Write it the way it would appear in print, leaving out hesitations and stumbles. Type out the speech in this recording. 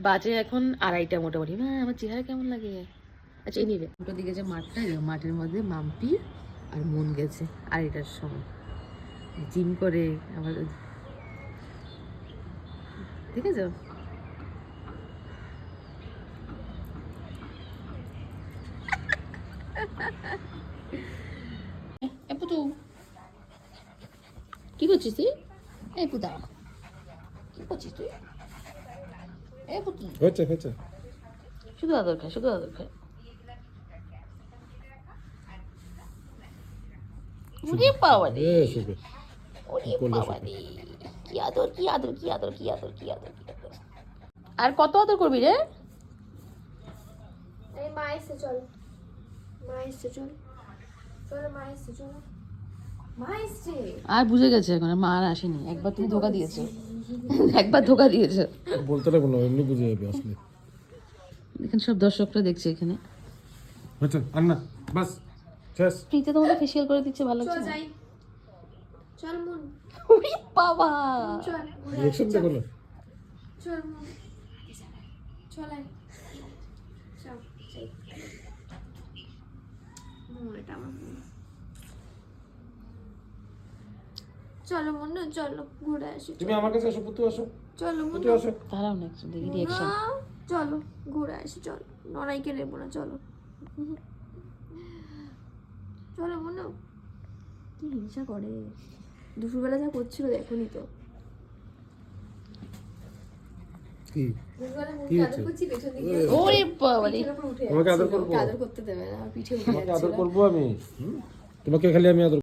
বাজে এখন 2:30 মোটামুটি। না আমার চেহারা কেমন লাগে? আচ্ছা এই নিবে ওটার দিকে যে মাঠটা, মাঠের মধ্যে মাম্পি আর মন গেছে 2:30টার সময় জিম করে আবার, ঠিক আছে। পুতু কি করছিস তুই? এই পুতা কি করছিস তুই? এই পুতু হয়েছে শুধু আদর খায়, শুধু আদর খায়। ওরে বাবা রে, ওরে বাবা রে, কি আদর কি আদর কি আদর কি আদর কি আদর কি আদর। আর কত আদর করবি রে? এই মা এসে চল, মা এসে চল, চলো মা এসে চলো, মা এসছে। আর বুঝে গেছে এখন, মা আর আসেনি। একবার তুমি ধোকা দিয়েছো, একবার ধোকা দিয়েছো। বলতে লাগবো না, এমনি বুঝে যাবে আসলে। দেখেন সব দর্শকরা দেখছে এখানে। হয়েছে আর না, বাস শেষ। প্রীতি তোমাকে ফেসিয়াল করে দিচ্ছে, ভালো চল লাগছে না? যাই, চল মন, ওরে বাবা, চল ঘুরে আসি, রিঅ্যাকশন দেখো না। চল মন, চল আয়, চল যাই। এটা আমার মন। চলো মন, চলো ঘুরে আসি, তুমি আমার কাছে আসো, পুতু আসো, চলো মন, পুতু আসো। দাঁড়াও না একটু দেখি রিয়াকশন। চলো ঘুরে আসি, চলো নড়াইকে নেবো না, চলো চলো মনে। কি হিংসা করে, দুপুরবেলা যা করছিল দেখোনি তো। কি দুপুরবেলা কি মুখে হচ্ছে? আদর করছি, পেছন দিকে ওরে বাবা রে, পিঠের উপর উঠে আমাকে আদর যাচ্ছিল, করবো? ওকে আদর করতে দেবে না, পিঠে উঠে তোমাকে আদর যাচ্ছিল। করবো আমি? তোমাকে খালি আমি আদর